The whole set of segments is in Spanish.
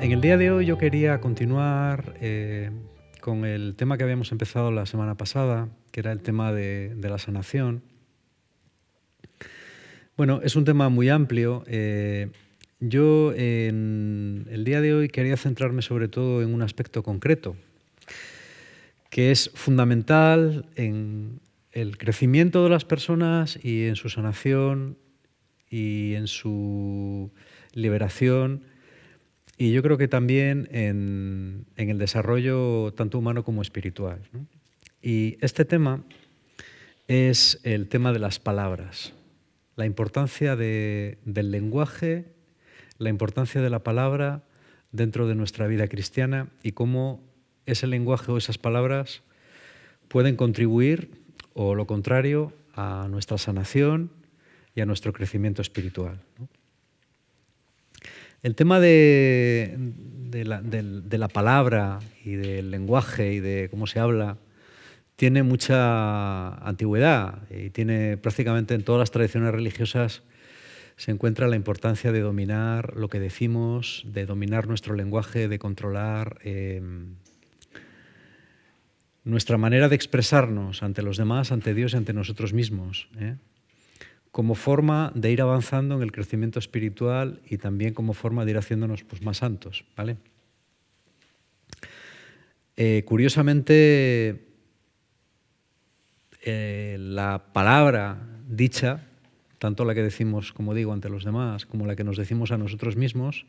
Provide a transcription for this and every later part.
En el día de hoy yo quería continuar con el tema que habíamos empezado la semana pasada, que era el tema de la sanación. Bueno, es un tema muy amplio. Yo en el día de hoy quería centrarme sobre todo en un aspecto concreto, que es fundamental en el crecimiento de las personas y en su sanación y en su liberación. Y yo creo que también en el desarrollo tanto humano como espiritual, ¿no? Y este tema es el tema de las palabras, la importancia del lenguaje, la importancia de la palabra dentro de nuestra vida cristiana y cómo ese lenguaje o esas palabras pueden contribuir, o lo contrario, a nuestra sanación y a nuestro crecimiento espiritual, ¿no? El tema de la palabra y del lenguaje y de cómo se habla tiene mucha antigüedad y tiene prácticamente en todas las tradiciones religiosas se encuentra la importancia de dominar lo que decimos, de dominar nuestro lenguaje, de controlar nuestra manera de expresarnos ante los demás, ante Dios y ante nosotros mismos, como forma de ir avanzando en el crecimiento espiritual y también como forma de ir haciéndonos más santos, ¿vale? Curiosamente, la palabra dicha, tanto la que decimos, como digo, ante los demás, como la que nos decimos a nosotros mismos,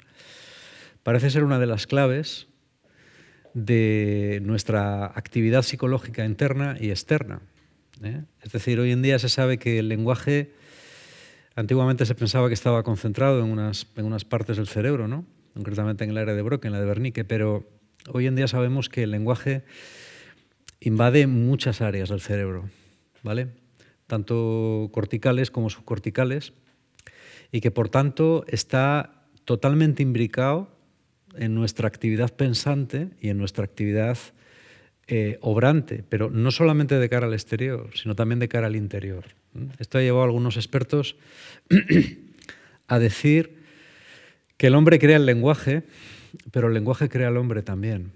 parece ser una de las claves de nuestra actividad psicológica interna y externa, ¿eh? Es decir, hoy en día se sabe que el lenguaje, antiguamente se pensaba que estaba concentrado en unas partes del cerebro, ¿no? Concretamente en el área de Broca, en la de Wernicke, pero hoy en día sabemos que el lenguaje invade muchas áreas del cerebro, ¿vale? Tanto corticales como subcorticales, y que por tanto está totalmente imbricado en nuestra actividad pensante y en nuestra actividad obrante, pero no solamente de cara al exterior, sino también de cara al interior. Esto ha llevado a algunos expertos a decir que el hombre crea el lenguaje, pero el lenguaje crea al hombre también.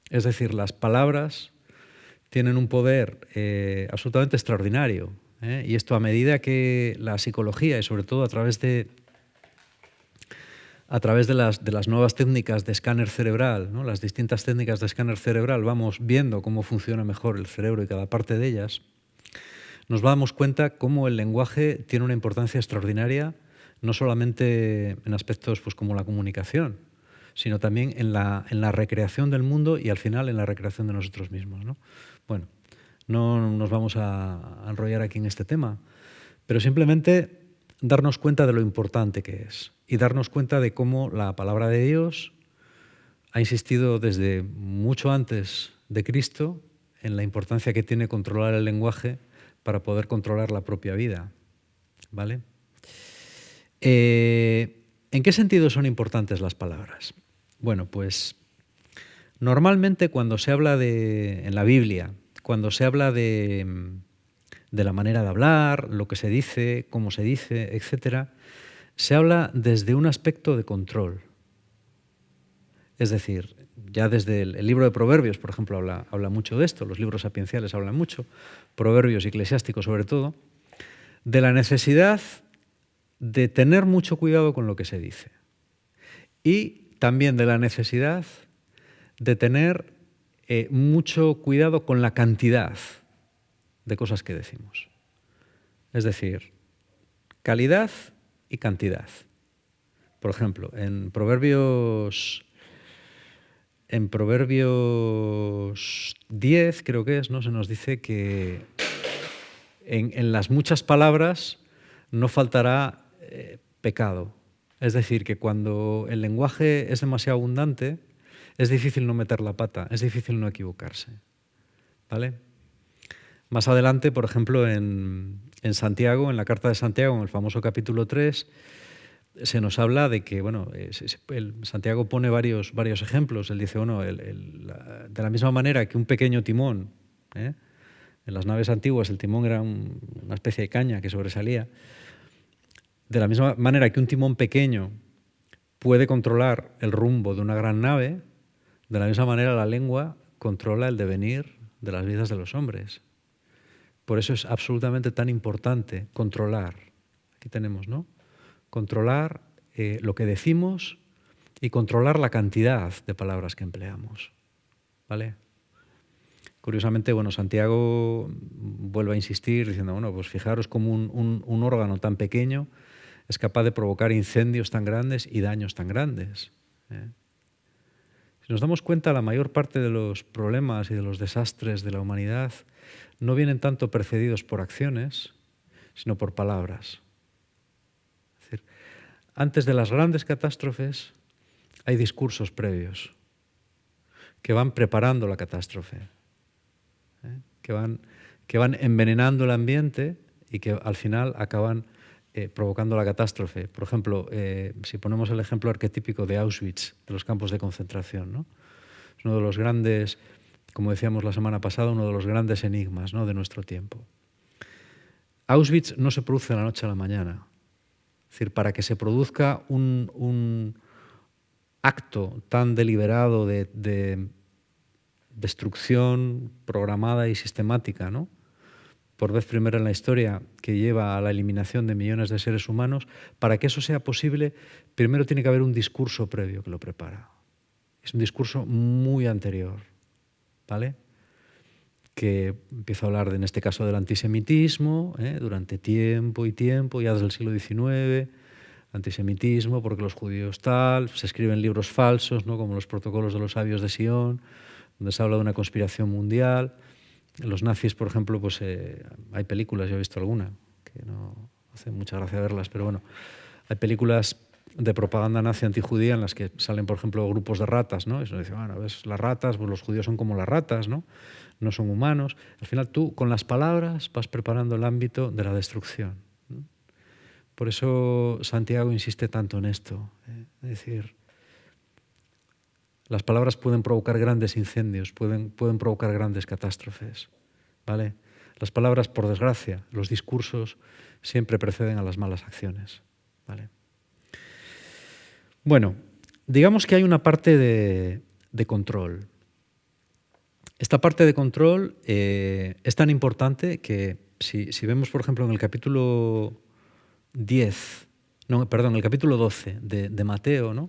Es decir, las palabras tienen un poder absolutamente extraordinario, ¿eh? Y esto a medida que la psicología, y sobre todo a través de las nuevas técnicas de escáner cerebral, ¿no? Las distintas técnicas de escáner cerebral, vamos viendo cómo funciona mejor el cerebro y cada parte de ellas, nos damos cuenta cómo el lenguaje tiene una importancia extraordinaria, no solamente en aspectos como la comunicación, sino también en la recreación del mundo y al final en la recreación de nosotros mismos, ¿no? Bueno, no nos vamos a enrollar aquí en este tema, pero simplemente darnos cuenta de lo importante que es y darnos cuenta de cómo la palabra de Dios ha insistido desde mucho antes de Cristo en la importancia que tiene controlar el lenguaje para poder controlar la propia vida, ¿vale? ¿En qué sentido son importantes las palabras? Bueno, pues normalmente cuando se habla en la Biblia, cuando se habla de la manera de hablar, lo que se dice, cómo se dice, etcétera, se habla desde un aspecto de control. Es decir, ya desde el libro de Proverbios, por ejemplo, habla mucho de esto, los libros sapienciales hablan mucho, Proverbios y Eclesiásticos sobre todo, de la necesidad de tener mucho cuidado con lo que se dice y también de la necesidad de tener mucho cuidado con la cantidad de cosas que decimos. Es decir, calidad y cantidad. Por ejemplo, en Proverbios 10, creo que es, ¿no? Se nos dice que en las muchas palabras no faltará pecado. Es decir, que cuando el lenguaje es demasiado abundante, es difícil no meter la pata, es difícil no equivocarse, ¿vale? Más adelante, por ejemplo, en Santiago, en la carta de Santiago, en el famoso capítulo 3, se nos habla de que, bueno, Santiago pone varios ejemplos. Él dice, bueno, de la misma manera que un pequeño timón, en las naves antiguas el timón era una especie de caña que sobresalía, de la misma manera que un timón pequeño puede controlar el rumbo de una gran nave, de la misma manera la lengua controla el devenir de las vidas de los hombres. Por eso es absolutamente tan importante controlar. Aquí tenemos, ¿no? Controlar lo que decimos y controlar la cantidad de palabras que empleamos. ¿Vale? Curiosamente, bueno, Santiago vuelve a insistir diciendo, bueno, pues fijaros cómo un órgano tan pequeño es capaz de provocar incendios tan grandes y daños tan grandes. Si nos damos cuenta, la mayor parte de los problemas y de los desastres de la humanidad no vienen tanto precedidos por acciones, sino por palabras. Es decir, antes de las grandes catástrofes hay discursos previos que van preparando la catástrofe, que van envenenando el ambiente y que al final acaban provocando la catástrofe. Por ejemplo, si ponemos el ejemplo arquetípico de Auschwitz, de los campos de concentración, ¿no? Es uno de los grandes, como decíamos la semana pasada, uno de los grandes enigmas, ¿no?, de nuestro tiempo. Auschwitz no se produce de la noche a la mañana. Es decir, para que se produzca un acto tan deliberado de destrucción programada y sistemática, ¿no?, por vez primera en la historia, que lleva a la eliminación de millones de seres humanos, para que eso sea posible, primero tiene que haber un discurso previo que lo prepara. Es un discurso muy anterior, ¿vale?, que empieza a hablar, en este caso, del antisemitismo, durante tiempo y tiempo, ya desde el siglo XIX, antisemitismo, porque los judíos tal, se escriben libros falsos, ¿no?, como los protocolos de los sabios de Sion, donde se habla de una conspiración mundial. Los nazis, por ejemplo, pues hay películas, yo he visto alguna, que no hace mucha gracia verlas, pero bueno, hay películas de propaganda nazi antijudía en las que salen, por ejemplo, grupos de ratas, ¿no? Y se dice, bueno, ves, las ratas, pues los judíos son como las ratas, ¿no? No son humanos. Al final tú, con las palabras, vas preparando el ámbito de la destrucción, ¿no? Por eso Santiago insiste tanto en esto, es decir, las palabras pueden provocar grandes incendios, pueden provocar grandes catástrofes, ¿vale? Las palabras, por desgracia, los discursos siempre preceden a las malas acciones, ¿vale? Bueno, digamos que hay una parte de control. Esta parte de control es tan importante que si vemos, por ejemplo, en el capítulo 10, no, perdón, el capítulo 12 de Mateo, ¿no?,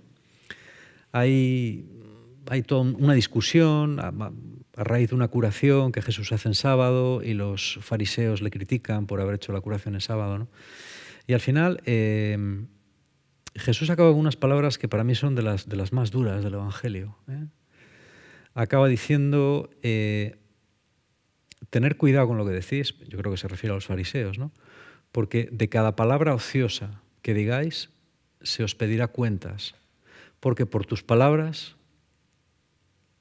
hay toda una discusión a raíz de una curación que Jesús hace en sábado y los fariseos le critican por haber hecho la curación en sábado, ¿no? Y al final Jesús acaba con unas palabras que para mí son de las más duras del Evangelio. Acaba diciendo, tener cuidado con lo que decís, yo creo que se refiere a los fariseos, ¿no?, porque de cada palabra ociosa que digáis se os pedirá cuentas, porque por tus palabras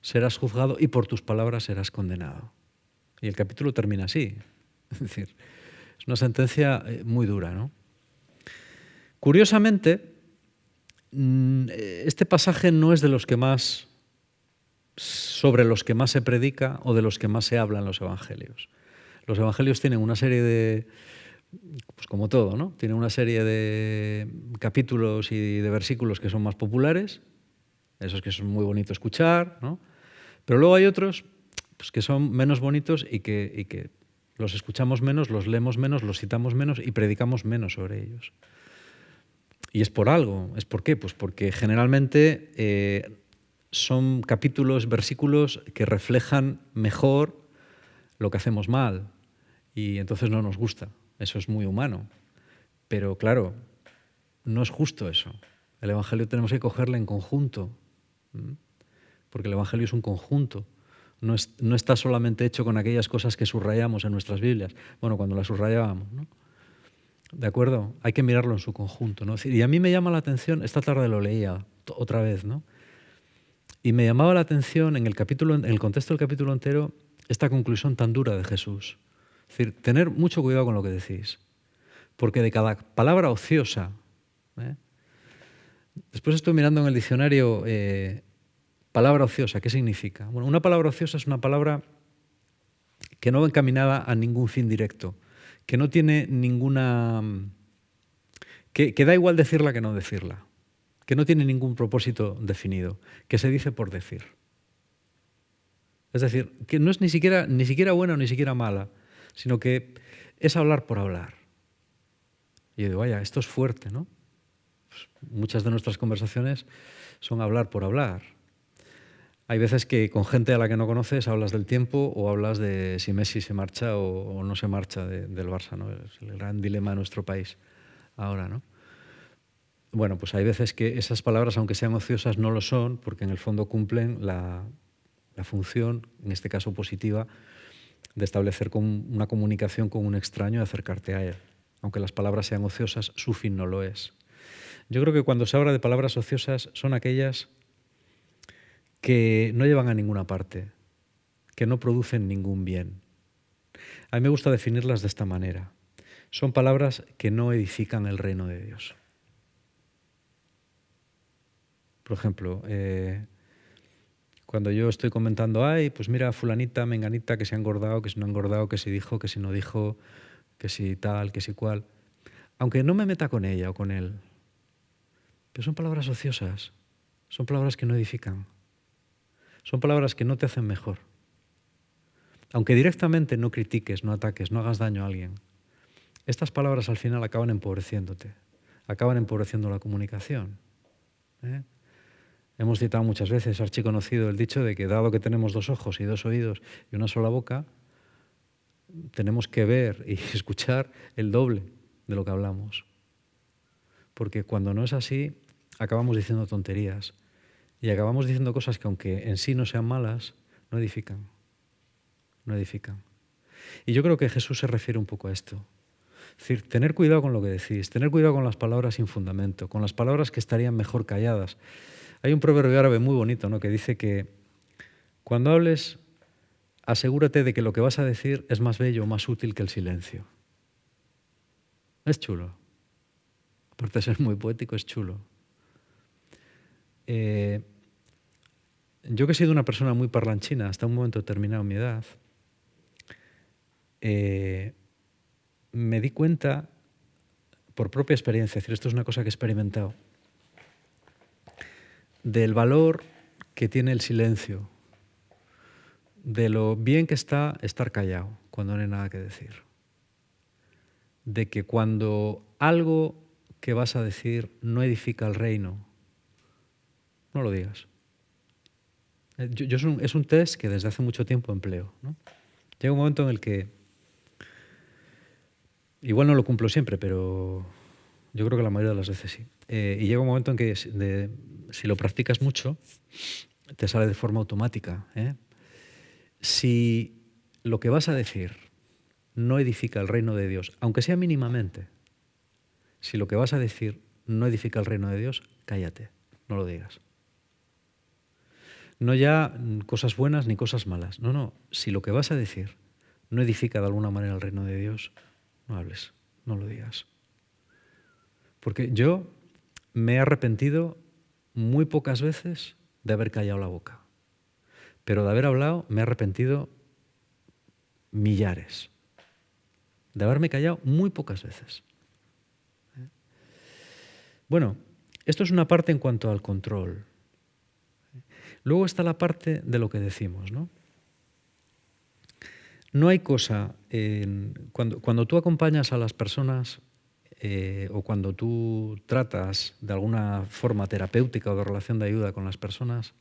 serás juzgado y por tus palabras serás condenado. Y el capítulo termina así. Es decir, es una sentencia muy dura, ¿no? Curiosamente, este pasaje no es de los que más, sobre los que más se predica o de los que más se habla en los evangelios. Los evangelios tienen una serie de, pues como todo, ¿no?, tienen una serie de capítulos y de versículos que son más populares, esos que son muy bonitos escuchar, ¿no? Pero luego hay otros, pues, que son menos bonitos y que los escuchamos menos, los leemos menos, los citamos menos y predicamos menos sobre ellos. Y es por algo. ¿Es por qué? Pues porque generalmente son capítulos, versículos que reflejan mejor lo que hacemos mal y entonces no nos gusta. Eso es muy humano. Pero claro, no es justo eso. El Evangelio tenemos que cogerlo en conjunto, porque el Evangelio es un conjunto. No está solamente hecho con aquellas cosas que subrayamos en nuestras Biblias. Bueno, cuando las subrayábamos, ¿no? ¿De acuerdo? Hay que mirarlo en su conjunto, ¿no? Y a mí me llama la atención, esta tarde lo leía otra vez, ¿no? Y me llamaba la atención en el contexto del capítulo entero, esta conclusión tan dura de Jesús. Es decir, tener mucho cuidado con lo que decís, porque de cada palabra ociosa, después estoy mirando en el diccionario palabra ociosa, ¿qué significa? Bueno, una palabra ociosa es una palabra que no va encaminada a ningún fin directo, que no tiene ninguna, que da igual decirla que no decirla, que no tiene ningún propósito definido, que se dice por decir. Es decir, que no es ni siquiera buena o ni siquiera mala, sino que es hablar por hablar. Y yo digo, vaya, esto es fuerte, ¿no? Pues muchas de nuestras conversaciones son hablar por hablar. Hay veces que con gente a la que no conoces hablas del tiempo o hablas de si Messi se marcha o no se marcha del Barça, ¿no? Es el gran dilema de nuestro país ahora, ¿no? Bueno, pues hay veces que esas palabras, aunque sean ociosas, no lo son, porque en el fondo cumplen la función, en este caso positiva, de establecer una comunicación con un extraño y acercarte a él. Aunque las palabras sean ociosas, su fin no lo es. Yo creo que cuando se habla de palabras ociosas son aquellas que no llevan a ninguna parte, que no producen ningún bien. A mí me gusta definirlas de esta manera. Son palabras que no edifican el reino de Dios. Por ejemplo, cuando yo estoy comentando, ay, pues mira, fulanita, menganita, que se ha engordado, que si no ha engordado, que si dijo, que si no dijo, que si tal, que si cual. Aunque no me meta con ella o con él. Pero son palabras ociosas, son palabras que no edifican, son palabras que no te hacen mejor. Aunque directamente no critiques, no ataques, no hagas daño a alguien, estas palabras al final acaban empobreciéndote, acaban empobreciendo la comunicación. Hemos citado muchas veces, archiconocido, el dicho de que dado que tenemos 2 ojos y 2 oídos y una sola boca, tenemos que ver y escuchar el doble de lo que hablamos. Porque cuando no es así, acabamos diciendo tonterías y acabamos diciendo cosas que aunque en sí no sean malas, no edifican. No edifican. Y yo creo que Jesús se refiere un poco a esto. Es decir, tener cuidado con lo que decís, tener cuidado con las palabras sin fundamento, con las palabras que estarían mejor calladas. Hay un proverbio árabe muy bonito, ¿no?, que dice que cuando hables, asegúrate de que lo que vas a decir es más bello o más útil que el silencio. Es chulo. Aparte de ser muy poético, es chulo. Yo que he sido una persona muy parlanchina hasta un momento determinado en mi edad, me di cuenta, por propia experiencia, es decir, esto es una cosa que he experimentado, del valor que tiene el silencio, de lo bien que está estar callado cuando no hay nada que decir, de que cuando algo que vas a decir no edifica el reino, no lo digas. Es un test que desde hace mucho tiempo empleo, ¿no? Llega un momento en el que, igual no lo cumplo siempre, pero yo creo que la mayoría de las veces sí. Y llega un momento en que si lo practicas mucho, te sale de forma automática. Si lo que vas a decir no edifica el reino de Dios, aunque sea mínimamente, si lo que vas a decir no edifica el reino de Dios, cállate, no lo digas. No ya cosas buenas ni cosas malas. No. Si lo que vas a decir no edifica de alguna manera el reino de Dios, no hables, no lo digas. Porque yo me he arrepentido muy pocas veces de haber callado la boca. Pero de haber hablado me he arrepentido millares. De haberme callado muy pocas veces. Bueno, esto es una parte en cuanto al control. Luego está la parte de lo que decimos, ¿no? No hay cosa, cuando tú acompañas a las personas o cuando tú tratas de alguna forma terapéutica o de relación de ayuda con las personas,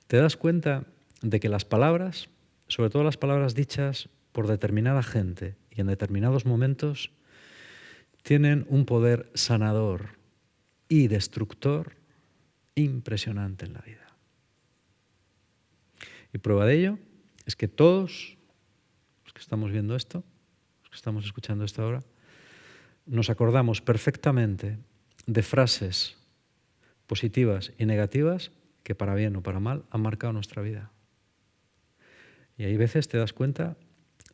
te das cuenta de que las palabras, sobre todo las palabras dichas por determinada gente y en determinados momentos, tienen un poder sanador y destructor impresionante en la vida. Y prueba de ello es que todos los que estamos viendo esto, los que estamos escuchando esto ahora, nos acordamos perfectamente de frases positivas y negativas que para bien o para mal han marcado nuestra vida. Y hay veces te das cuenta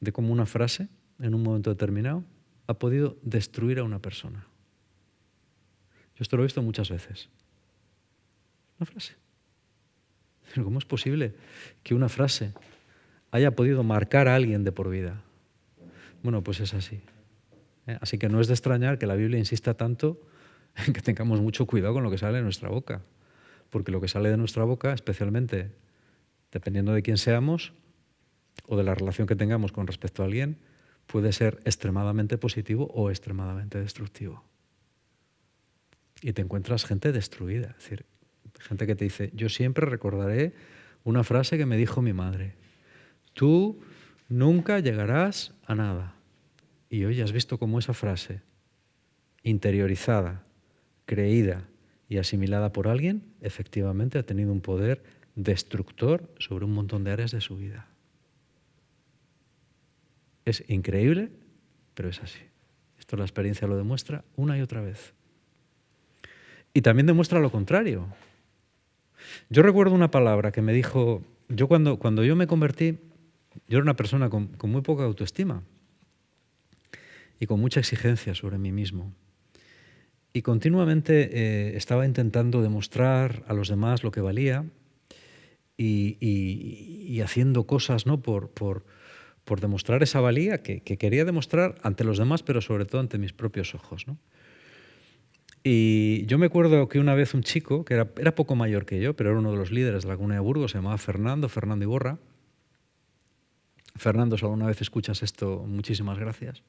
de cómo una frase, en un momento determinado, ha podido destruir a una persona. Yo esto lo he visto muchas veces. Una frase. Pero ¿cómo es posible que una frase haya podido marcar a alguien de por vida? Bueno, pues es así. Así que no es de extrañar que la Biblia insista tanto en que tengamos mucho cuidado con lo que sale de nuestra boca, porque lo que sale de nuestra boca, especialmente dependiendo de quién seamos o de la relación que tengamos con respecto a alguien, puede ser extremadamente positivo o extremadamente destructivo. Y te encuentras gente destruida, es decir, gente que te dice, yo siempre recordaré una frase que me dijo mi madre, tú nunca llegarás a nada. Y hoy has visto cómo esa frase, interiorizada, creída y asimilada por alguien, efectivamente ha tenido un poder destructor sobre un montón de áreas de su vida. Es increíble, pero es así. Esto la experiencia lo demuestra una y otra vez. Y también demuestra lo contrario. Yo recuerdo una palabra que me dijo, yo cuando yo me convertí, yo era una persona con muy poca autoestima y con mucha exigencia sobre mí mismo. Y continuamente estaba intentando demostrar a los demás lo que valía y haciendo cosas, ¿no? por demostrar esa valía que quería demostrar ante los demás, pero sobre todo ante mis propios ojos, ¿no? Y yo me acuerdo que una vez un chico, que era poco mayor que yo, pero era uno de los líderes de la Comunidad de Burgos, se llamaba Fernando Iborra. Fernando, si alguna vez escuchas esto, muchísimas gracias.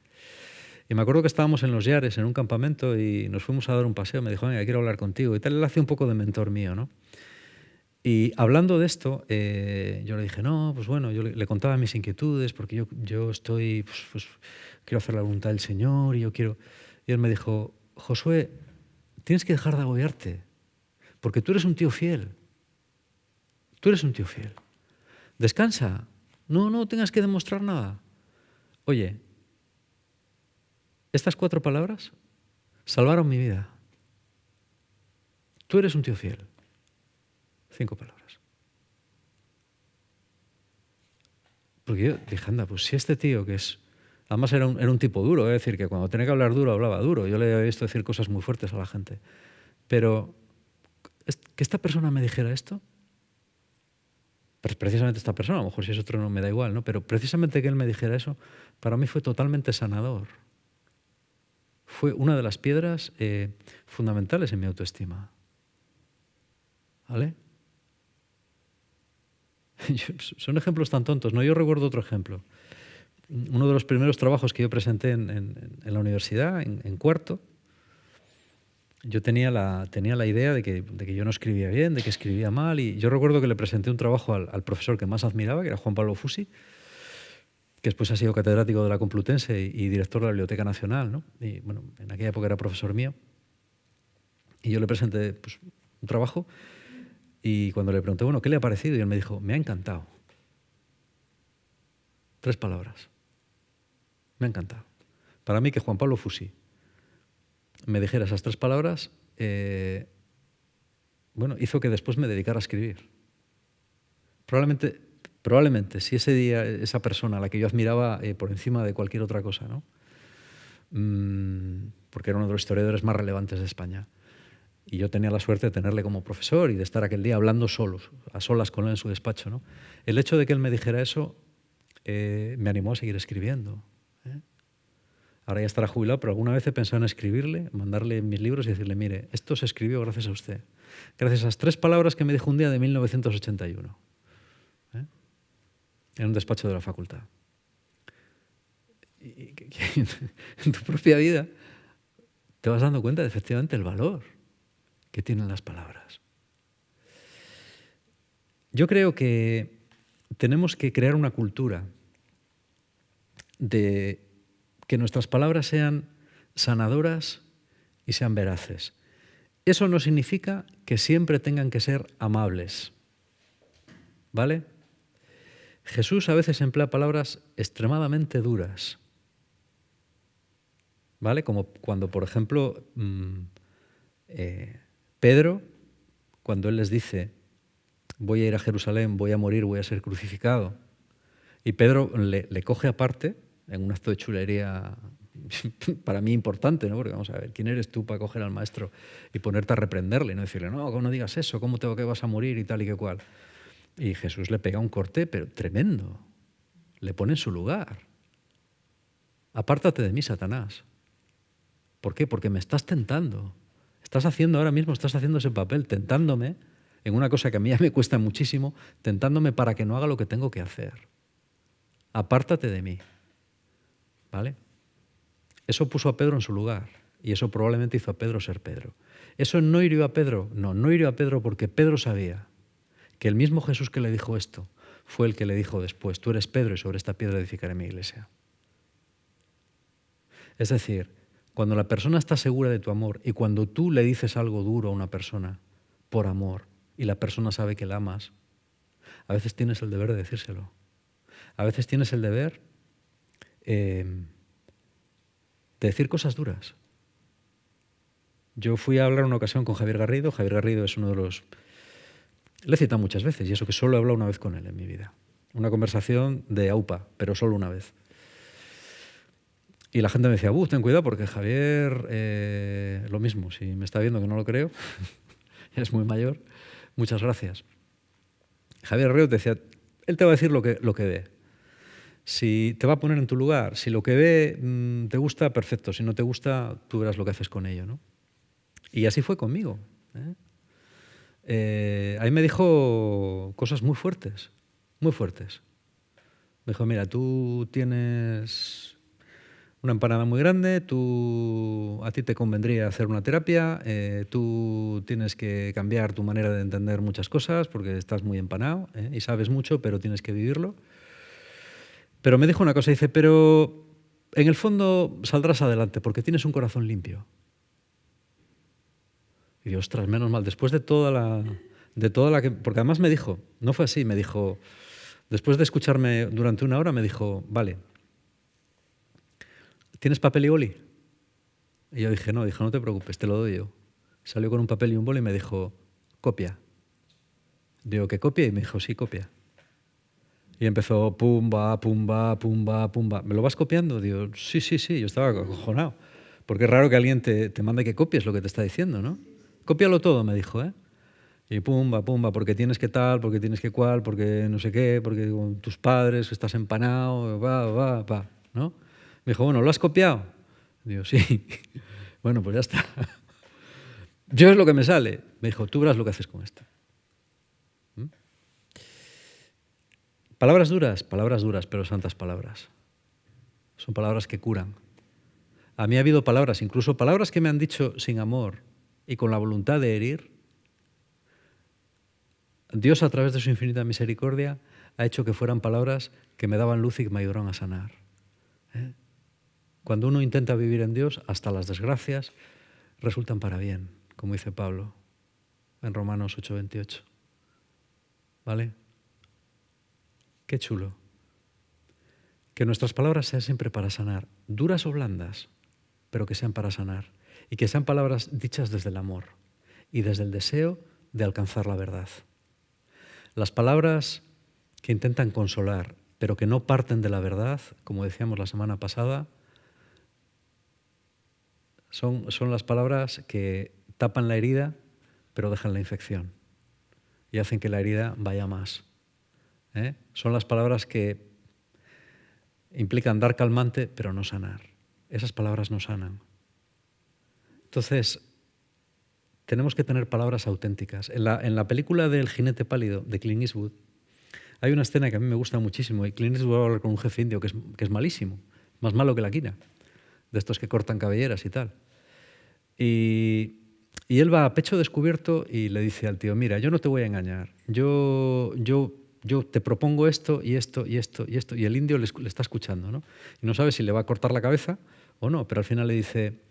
Y me acuerdo que estábamos en Los Llares, en un campamento, y nos fuimos a dar un paseo. Me dijo, venga, quiero hablar contigo. Y tal, él hacía un poco de mentor mío, ¿no? Y hablando de esto, yo le dije, no, pues bueno, yo le contaba mis inquietudes, porque yo estoy, pues, quiero hacer la voluntad del Señor, y yo quiero... Y él me dijo, Josué, tienes que dejar de agobiarte, porque tú eres un tío fiel. Tú eres un tío fiel. Descansa. No tengas que demostrar nada. Oye, estas 4 palabras salvaron mi vida. Tú eres un tío fiel. 5 palabras. Porque yo dije, anda, pues si este tío que es... Además era un tipo duro, es decir, que cuando tenía que hablar duro, hablaba duro. Yo le había visto decir cosas muy fuertes a la gente. Pero que esta persona me dijera esto, pues precisamente esta persona, a lo mejor si es otro no me da igual, ¿no? Pero precisamente que él me dijera eso, para mí fue totalmente sanador. Fue una de las piedras fundamentales en mi autoestima. ¿Vale? Son ejemplos tan tontos, ¿no? Yo recuerdo otro ejemplo. Uno de los primeros trabajos que yo presenté en la universidad, en cuarto, yo tenía la idea de que yo no escribía bien, de que escribía mal, y yo recuerdo que le presenté un trabajo al profesor que más admiraba, que era Juan Pablo Fusi, que después ha sido catedrático de la Complutense y director de la Biblioteca Nacional, ¿no? Y bueno, en aquella época era profesor mío. Y yo le presenté pues, un trabajo, y cuando le pregunté, bueno, ¿qué le ha parecido? Y él me dijo, me ha encantado. 3 palabras. Me ha encantado. Para mí que Juan Pablo Fusi me dijera esas 3 palabras, bueno, hizo que después me dedicara a escribir. Probablemente, si ese día esa persona a la que yo admiraba por encima de cualquier otra cosa, ¿no? Porque era uno de los historiadores más relevantes de España, y yo tenía la suerte de tenerle como profesor y de estar aquel día hablando a solas con él en su despacho, ¿no? El hecho de que él me dijera eso me animó a seguir escribiendo. Ahora ya estará jubilado, pero alguna vez he pensado en escribirle, mandarle mis libros y decirle, mire, esto se escribió gracias a usted. Gracias a esas 3 palabras que me dijo un día de 1981. En un despacho de la facultad. Y en tu propia vida te vas dando cuenta de efectivamente el valor que tienen las palabras. Yo creo que tenemos que crear una cultura de que nuestras palabras sean sanadoras y sean veraces. Eso no significa que siempre tengan que ser amables, ¿vale? Jesús a veces emplea palabras extremadamente duras, ¿vale? Como cuando, por ejemplo, Pedro, cuando él les dice, voy a ir a Jerusalén, voy a morir, voy a ser crucificado, y Pedro le coge aparte, en un acto de chulería para mí importante, ¿no? Porque vamos a ver, ¿quién eres tú para coger al maestro y ponerte a reprenderle y no decirle, no digas eso, ¿cómo tengo que vas a morir y tal y qué cual? Y Jesús le pega un corte, pero tremendo. Le pone en su lugar. Apártate de mí, Satanás. ¿Por qué? Porque me estás tentando. Estás haciendo ahora mismo, estás haciendo ese papel, tentándome, en una cosa que a mí ya me cuesta muchísimo, tentándome para que no haga lo que tengo que hacer. Apártate de mí. ¿Vale? Eso puso a Pedro en su lugar y eso probablemente hizo a Pedro ser Pedro. ¿Eso no hirió a Pedro? No hirió a Pedro porque Pedro sabía que el mismo Jesús que le dijo esto fue el que le dijo después, tú eres Pedro y sobre esta piedra edificaré mi iglesia. Es decir, cuando la persona está segura de tu amor y cuando tú le dices algo duro a una persona por amor y la persona sabe que la amas, a veces tienes el deber de decírselo. A veces tienes el deber de decir cosas duras. Yo fui a hablar una ocasión con Javier Garrido. Javier Garrido es uno de los... Le he citado muchas veces y eso que solo he hablado una vez con él en mi vida. Una conversación de AUPA, pero solo una vez. Y la gente me decía, ten cuidado porque Javier, lo mismo, si me está viendo que no lo creo, es muy mayor, muchas gracias. Javier Garrido te decía, él te va a decir lo que ve. Si te va a poner en tu lugar, si lo que ve te gusta, perfecto. Si no te gusta, tú verás lo que haces con ello, ¿no? Y así fue conmigo. Ahí me dijo cosas muy fuertes, muy fuertes. Me dijo, mira, tú tienes una empanada muy grande, a ti te convendría hacer una terapia, tú tienes que cambiar tu manera de entender muchas cosas porque estás muy empanado y sabes mucho, pero tienes que vivirlo. Pero me dijo una cosa, dice, pero en el fondo saldrás adelante porque tienes un corazón limpio. Y digo, ostras, menos mal, después de toda la que... Porque además me dijo, no fue así, me dijo, después de escucharme durante una hora, me dijo, vale, ¿tienes papel y boli? Y yo dije, no te preocupes, te lo doy yo. Salió con un papel y un boli y me dijo, copia. Digo, ¿qué copia? Y me dijo, sí, copia. Y empezó, pumba, pumba, pumba, pumba. ¿Me lo vas copiando? Digo, sí. Yo estaba acojonado. Porque es raro que alguien te mande que copies lo que te está diciendo, ¿no? Cópialo todo, me dijo, ¿eh? Y pumba, pumba, porque tienes que tal, porque tienes que cual, porque no sé qué, porque con tus padres, que estás empanado, va, ¿no? Me dijo, bueno, ¿lo has copiado? Digo, sí. Bueno, pues ya está. Yo es lo que me sale. Me dijo, tú verás lo que haces con esto. Palabras duras, pero santas palabras. Son palabras que curan. A mí ha habido palabras, incluso palabras que me han dicho sin amor y con la voluntad de herir. Dios, a través de su infinita misericordia, ha hecho que fueran palabras que me daban luz y que me ayudaron a sanar. Cuando uno intenta vivir en Dios, hasta las desgracias resultan para bien, como dice Pablo en Romanos 8:28. ¿Vale? Qué chulo. Que nuestras palabras sean siempre para sanar, duras o blandas, pero que sean para sanar. Y que sean palabras dichas desde el amor y desde el deseo de alcanzar la verdad. Las palabras que intentan consolar, pero que no parten de la verdad, como decíamos la semana pasada, son las palabras que tapan la herida, pero dejan la infección y hacen que la herida vaya más. Son las palabras que implican dar calmante, pero no sanar. Esas palabras no sanan. Entonces, tenemos que tener palabras auténticas. En la película del jinete pálido de Clint Eastwood hay una escena que a mí me gusta muchísimo y Clint Eastwood va a hablar con un jefe indio que es malísimo, más malo que la quina, de estos que cortan cabelleras y tal. Y él va a pecho descubierto y le dice al tío, mira, yo no te voy a engañar, yo te propongo esto y esto y esto y esto, y el indio le está escuchando, ¿no? Y no sabe si le va a cortar la cabeza o no, pero al final le dice,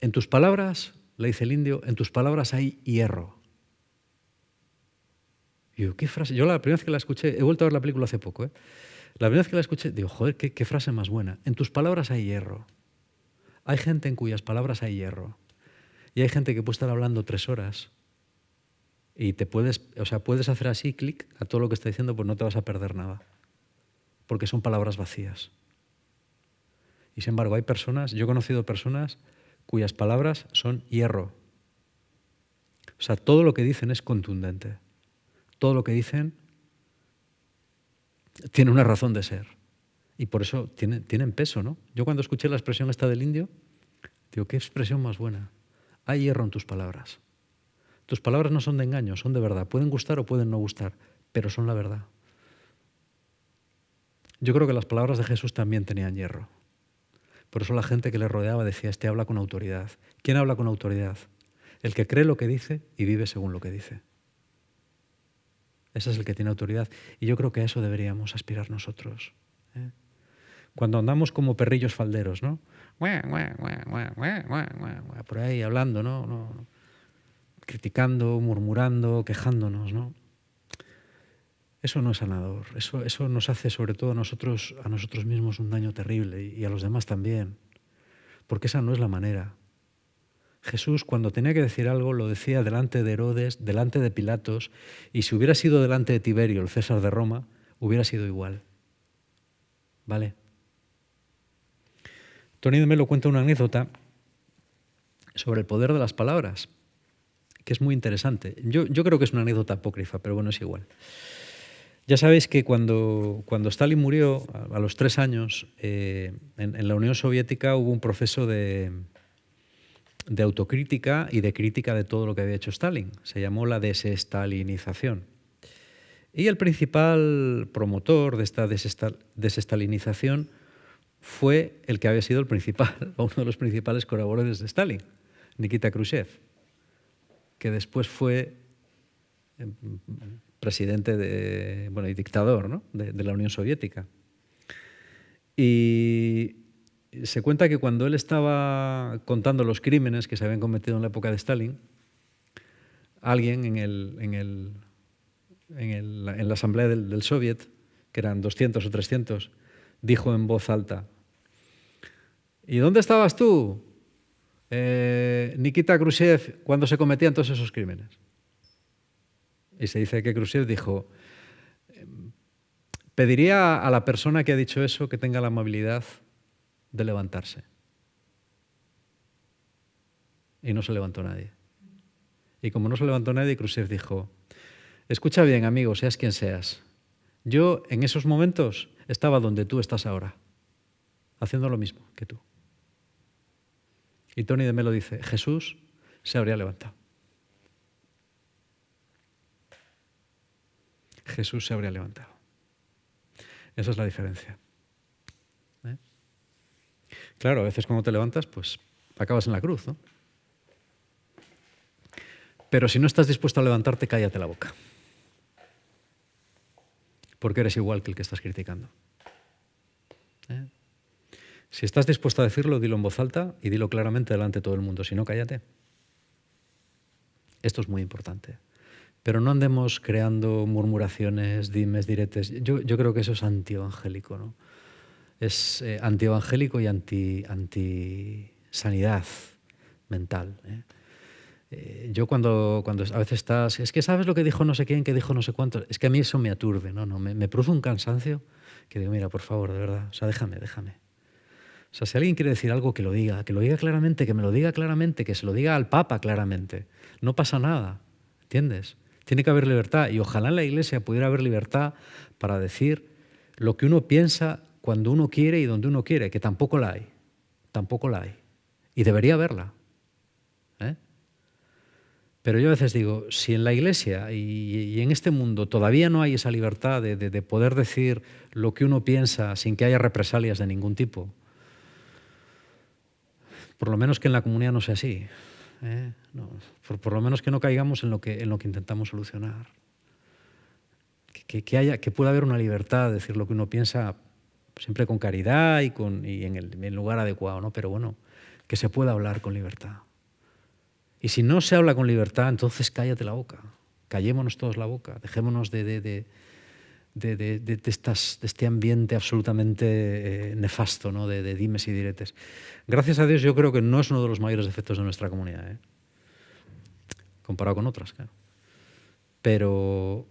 en tus palabras, le dice el indio, en tus palabras hay hierro. Y yo, ¿qué frase? Yo la primera vez que la escuché, he vuelto a ver la película hace poco, la primera vez que la escuché, digo, joder, qué frase más buena. En tus palabras hay hierro. Hay gente en cuyas palabras hay hierro. Y hay gente que puede estar hablando 3 horas y puedes hacer así, clic, a todo lo que está diciendo, pues no te vas a perder nada. Porque son palabras vacías. Y sin embargo, yo he conocido personas cuyas palabras son hierro. O sea, todo lo que dicen es contundente. Todo lo que dicen tiene una razón de ser. Y por eso tienen peso, ¿no? Yo cuando escuché la expresión esta del indio, digo, qué expresión más buena. Hay hierro en tus palabras. Tus palabras no son de engaño, son de verdad. Pueden gustar o pueden no gustar, pero son la verdad. Yo creo que las palabras de Jesús también tenían hierro. Por eso la gente que le rodeaba decía, este habla con autoridad. ¿Quién habla con autoridad? El que cree lo que dice y vive según lo que dice. Ese es el que tiene autoridad. Y yo creo que a eso deberíamos aspirar nosotros. Cuando andamos como perrillos falderos, ¿no? Por ahí hablando, ¿no? Criticando, murmurando, quejándonos, ¿no? Eso no es sanador. Eso nos hace, sobre todo a nosotros mismos, un daño terrible y a los demás también. Porque esa no es la manera. Jesús, cuando tenía que decir algo, lo decía delante de Herodes, delante de Pilatos, y si hubiera sido delante de Tiberio, el César de Roma, hubiera sido igual. ¿Vale? Tony de Melo cuenta una anécdota sobre el poder de las palabras, que es muy interesante. Yo creo que es una anécdota apócrifa, pero bueno, es igual. Ya sabéis que cuando Stalin murió, a los 3 años, en la Unión Soviética hubo un proceso de autocrítica y de crítica de todo lo que había hecho Stalin. Se llamó la desestalinización. Y el principal promotor de esta desestalinización fue el que había sido el principal, o uno de los principales colaboradores de Stalin, Nikita Khrushchev, que después fue presidente y dictador, ¿no? de la Unión Soviética. Y se cuenta que cuando él estaba contando los crímenes que se habían cometido en la época de Stalin, alguien en la asamblea del Soviet, que eran 200 o 300, dijo en voz alta, ¿y dónde estabas tú, Nikita Khrushchev, cuando se cometían todos esos crímenes? Y se dice que Khrushchev dijo, pediría a la persona que ha dicho eso que tenga la amabilidad de levantarse. Y no se levantó nadie. Y como no se levantó nadie, Khrushchev dijo, escucha bien, amigo, seas quien seas. Yo en esos momentos estaba donde tú estás ahora, haciendo lo mismo que tú. Y Tony de Melo dice, Jesús se habría levantado. Jesús se habría levantado. Esa es la diferencia. Claro, a veces cuando te levantas, pues acabas en la cruz, ¿no? Pero si no estás dispuesto a levantarte, cállate la boca. Porque eres igual que el que estás criticando. Si estás dispuesto a decirlo, dilo en voz alta y dilo claramente delante de todo el mundo. Si no, cállate. Esto es muy importante. Pero no andemos creando murmuraciones, dimes, diretes. Yo creo que eso es antievangélico, ¿no? Es antievangélico y anti-sanidad mental. Yo cuando a veces estás... Es que sabes lo que dijo no sé quién, que dijo no sé cuánto. Es que a mí eso me aturde, ¿no? Me produce un cansancio que digo, mira, por favor, de verdad, o sea, déjame. O sea, si alguien quiere decir algo, que lo diga claramente, que me lo diga claramente, que se lo diga al Papa claramente. No pasa nada, ¿entiendes? Tiene que haber libertad y ojalá en la Iglesia pudiera haber libertad para decir lo que uno piensa cuando uno quiere y donde uno quiere, que tampoco la hay. Y debería haberla. Pero yo a veces digo, si en la Iglesia y en este mundo todavía no hay esa libertad de poder decir lo que uno piensa sin que haya represalias de ningún tipo, por lo menos que en la comunidad no sea así. No, por lo menos que no caigamos en lo que intentamos solucionar. Que pueda haber una libertad de decir lo que uno piensa siempre con caridad y en el lugar adecuado, ¿no? Pero bueno, que se pueda hablar con libertad. Y si no se habla con libertad, entonces cállate la boca. Callémonos todos la boca. Dejémonos de este ambiente absolutamente nefasto, ¿no? de dimes y diretes. Gracias a Dios yo creo que no es uno de los mayores defectos de nuestra comunidad, comparado con otras, claro. Pero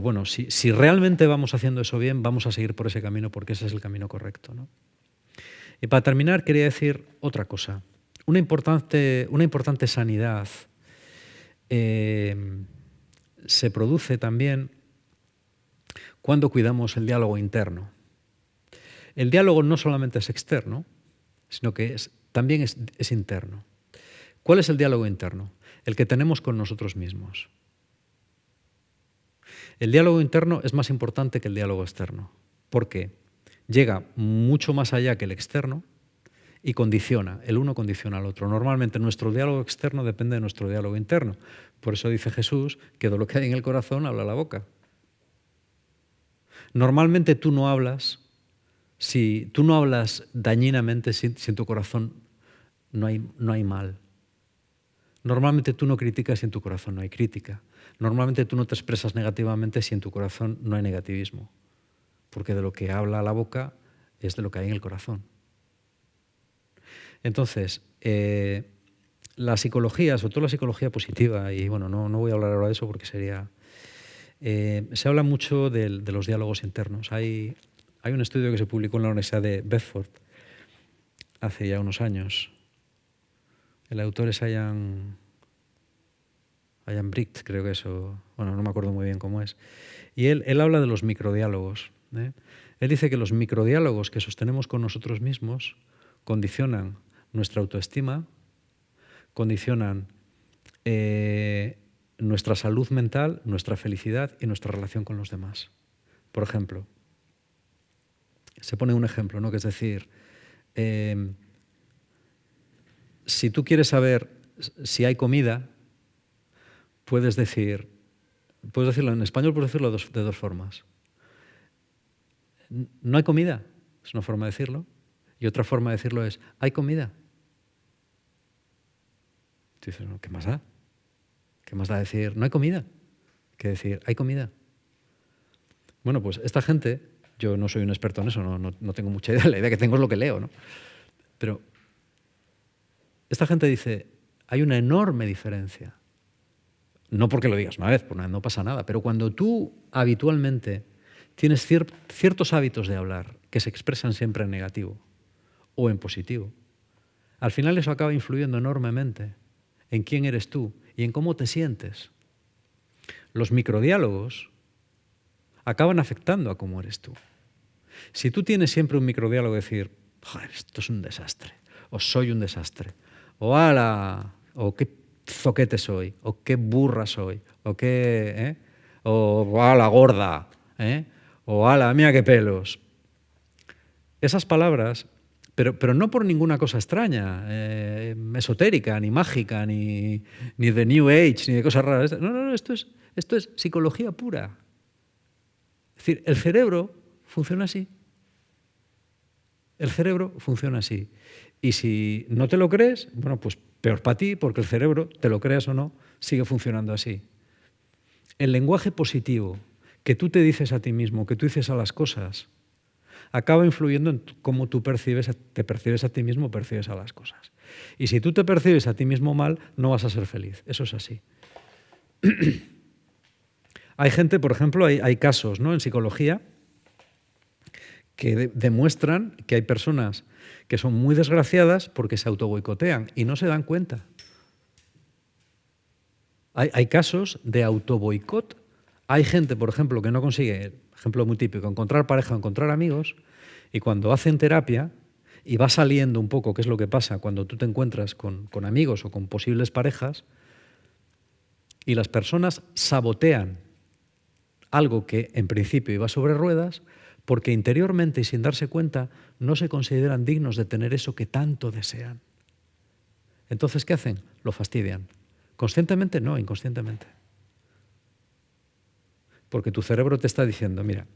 bueno, si realmente vamos haciendo eso bien, vamos a seguir por ese camino porque ese es el camino correcto, ¿no? Y para terminar quería decir otra cosa. Una importante sanidad se produce también cuando cuidamos el diálogo interno. El diálogo no solamente es externo, sino que también es interno. ¿Cuál es el diálogo interno? El que tenemos con nosotros mismos. El diálogo interno es más importante que el diálogo externo, porque llega mucho más allá que el externo y condiciona, el uno condiciona al otro. Normalmente nuestro diálogo externo depende de nuestro diálogo interno. Por eso dice Jesús que de lo que hay en el corazón habla la boca. Normalmente tú no hablas dañinamente si en tu corazón no hay mal. Normalmente tú no criticas si en tu corazón no hay crítica. Normalmente tú no te expresas negativamente si en tu corazón no hay negativismo. Porque de lo que habla la boca es de lo que hay en el corazón. Entonces, la psicología, sobre todo la psicología positiva, y bueno, no voy a hablar ahora de eso porque sería... se habla mucho de los diálogos internos. Hay un estudio que se publicó en la Universidad de Bedford hace ya unos años. El autor es Ian Bricht, creo que es, bueno, no me acuerdo muy bien cómo es. Y él habla de los microdiálogos. Él dice que los microdiálogos que sostenemos con nosotros mismos condicionan nuestra autoestima, condicionan nuestra salud mental, nuestra felicidad y nuestra relación con los demás. Por ejemplo, se pone un ejemplo, ¿no? Que es decir, si tú quieres saber si hay comida, puedes decirlo en español, puedes decirlo de dos formas. No hay comida, es una forma de decirlo, y otra forma de decirlo es, hay comida. Tú dices, no, ¿qué más da? ¿Qué más da decir, no hay comida? Que decir, hay comida. Bueno, pues esta gente, yo no soy un experto en eso, no tengo mucha idea, la idea que tengo es lo que leo, ¿no? Pero esta gente dice, hay una enorme diferencia. No porque lo digas una vez, pues no pasa nada, pero cuando tú habitualmente tienes ciertos hábitos de hablar que se expresan siempre en negativo o en positivo, al final eso acaba influyendo enormemente en quién eres tú y en cómo te sientes. Los microdiálogos acaban afectando a cómo eres tú. Si tú tienes siempre un microdiálogo de decir, joder, esto es un desastre, o soy un desastre, o ala, o qué zoquete soy, o qué burra soy, o qué, o ala gorda, o ala, mira qué pelos. Esas palabras, pero no por ninguna cosa extraña, esotérica, ni mágica, ni de New Age, ni de cosas raras. No, esto es psicología pura. Es decir, el cerebro funciona así. El cerebro funciona así. Y si no te lo crees, bueno, pues peor para ti, porque el cerebro, te lo creas o no, sigue funcionando así. El lenguaje positivo que tú te dices a ti mismo, que tú dices a las cosas, acaba influyendo en cómo tú te percibes a ti mismo, percibes a las cosas. Y si tú te percibes a ti mismo mal, no vas a ser feliz. Eso es así. Hay gente, por ejemplo, hay casos, ¿no?, en psicología que demuestran que hay personas que son muy desgraciadas porque se autoboicotean y no se dan cuenta. Hay casos de autoboicot. Hay gente, por ejemplo, que no consigue, ejemplo muy típico, encontrar pareja o encontrar amigos, y cuando hacen terapia y va saliendo un poco qué es lo que pasa cuando tú te encuentras con amigos o con posibles parejas, y las personas sabotean algo que en principio iba sobre ruedas, porque interiormente y sin darse cuenta no se consideran dignos de tener eso que tanto desean. Entonces, ¿qué hacen? Lo fastidian. Conscientemente no, inconscientemente. Porque tu cerebro te está diciendo, mira,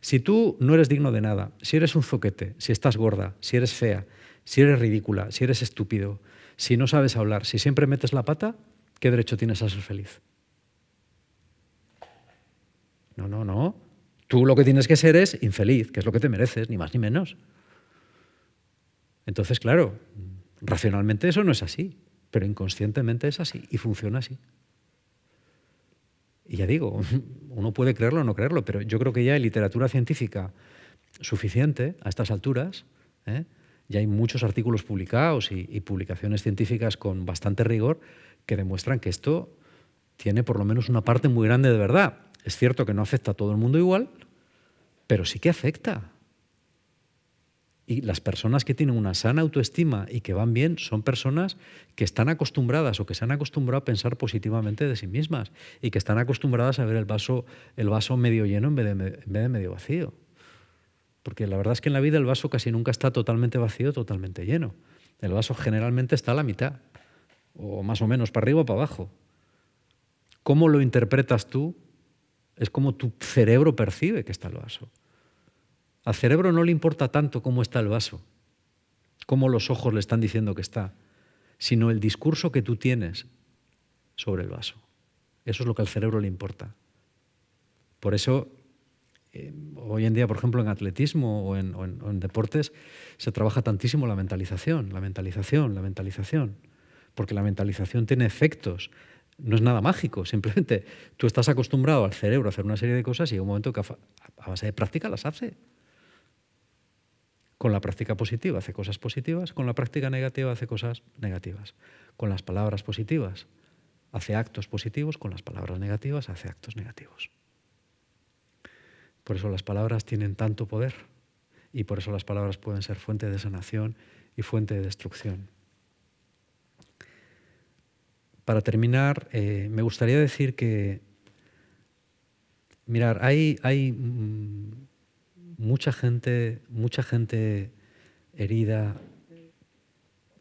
si tú no eres digno de nada, si eres un zoquete, si estás gorda, si eres fea, si eres ridícula, si eres estúpido, si no sabes hablar, si siempre metes la pata, ¿qué derecho tienes a ser feliz? No. Tú lo que tienes que ser es infeliz, que es lo que te mereces, ni más ni menos. Entonces, claro, racionalmente eso no es así, pero inconscientemente es así y funciona así. Y ya digo, uno puede creerlo o no creerlo, pero yo creo que ya hay literatura científica suficiente a estas alturas, ya hay muchos artículos publicados y publicaciones científicas con bastante rigor que demuestran que esto tiene por lo menos una parte muy grande de verdad. Es cierto que no afecta a todo el mundo igual, pero sí que afecta. Y las personas que tienen una sana autoestima y que van bien son personas que están acostumbradas o que se han acostumbrado a pensar positivamente de sí mismas y que están acostumbradas a ver el vaso medio lleno en vez de medio vacío. Porque la verdad es que en la vida el vaso casi nunca está totalmente vacío, totalmente lleno. El vaso generalmente está a la mitad, o más o menos para arriba o para abajo. ¿Cómo lo interpretas tú? Es como tu cerebro percibe que está el vaso. Al cerebro no le importa tanto cómo está el vaso, cómo los ojos le están diciendo que está, sino el discurso que tú tienes sobre el vaso. Eso es lo que al cerebro le importa. Por eso, hoy en día, por ejemplo, en atletismo o en deportes, se trabaja tantísimo la mentalización, porque la mentalización tiene efectos. No es nada mágico, simplemente tú estás acostumbrado al cerebro a hacer una serie de cosas y llega un momento que a base de práctica las hace. Con la práctica positiva hace cosas positivas, con la práctica negativa hace cosas negativas. Con las palabras positivas hace actos positivos, con las palabras negativas hace actos negativos. Por eso las palabras tienen tanto poder y por eso las palabras pueden ser fuente de sanación y fuente de destrucción. Para terminar, me gustaría decir que, mirar, hay mucha gente herida,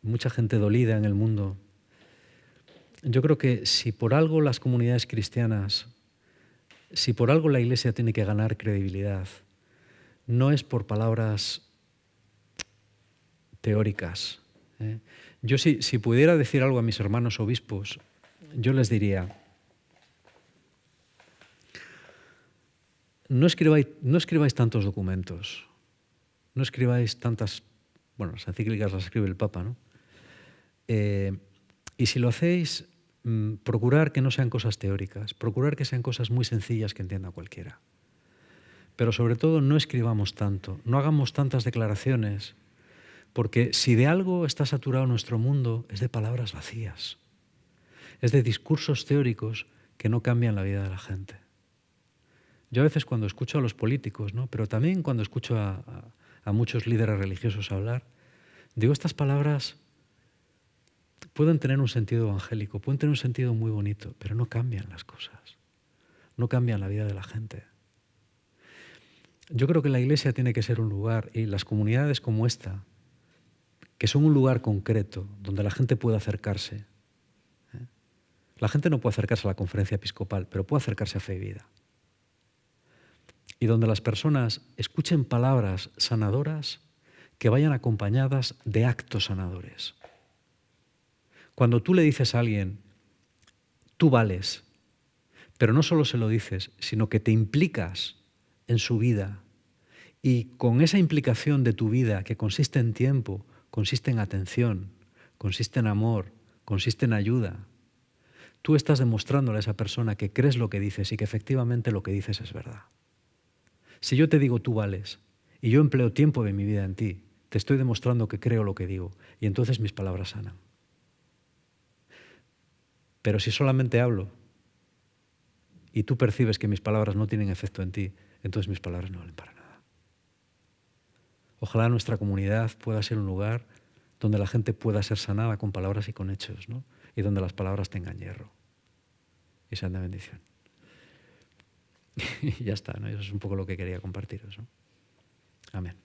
mucha gente dolida en el mundo. Yo creo que si por algo las comunidades cristianas, si por algo la Iglesia tiene que ganar credibilidad, no es por palabras teóricas. Yo si pudiera decir algo a mis hermanos obispos, yo les diría: no escribáis tantos documentos, no escribáis tantas, bueno, las encíclicas las escribe el Papa, ¿no? Y si lo hacéis, procurar que no sean cosas teóricas, procurar que sean cosas muy sencillas que entienda cualquiera. Pero sobre todo no escribamos tanto, no hagamos tantas declaraciones, porque si de algo está saturado nuestro mundo es de palabras vacías, es de discursos teóricos que no cambian la vida de la gente. Yo a veces cuando escucho a los políticos, ¿no?, pero también cuando escucho a muchos líderes religiosos hablar, digo, estas palabras pueden tener un sentido evangélico, pueden tener un sentido muy bonito, pero no cambian las cosas, no cambian la vida de la gente. Yo creo que la Iglesia tiene que ser un lugar, y las comunidades como esta, que son un lugar concreto donde la gente puede acercarse. La gente no puede acercarse a la conferencia episcopal, pero puede acercarse a Fe y Vida. Y donde las personas escuchen palabras sanadoras que vayan acompañadas de actos sanadores. Cuando tú le dices a alguien, tú vales, pero no solo se lo dices, sino que te implicas en su vida, y con esa implicación de tu vida, que consiste en tiempo, consiste en atención, consiste en amor, consiste en ayuda, tú estás demostrándole a esa persona que crees lo que dices y que efectivamente lo que dices es verdad. Si yo te digo tú vales y yo empleo tiempo de mi vida en ti, te estoy demostrando que creo lo que digo y entonces mis palabras sanan. Pero si solamente hablo y tú percibes que mis palabras no tienen efecto en ti, entonces mis palabras no valen para nada. Ojalá nuestra comunidad pueda ser un lugar donde la gente pueda ser sanada con palabras y con hechos, ¿no?, y donde las palabras tengan hierro y sean de bendición. Y ya está, ¿no? Eso es un poco lo que quería compartiros, ¿no? Amén.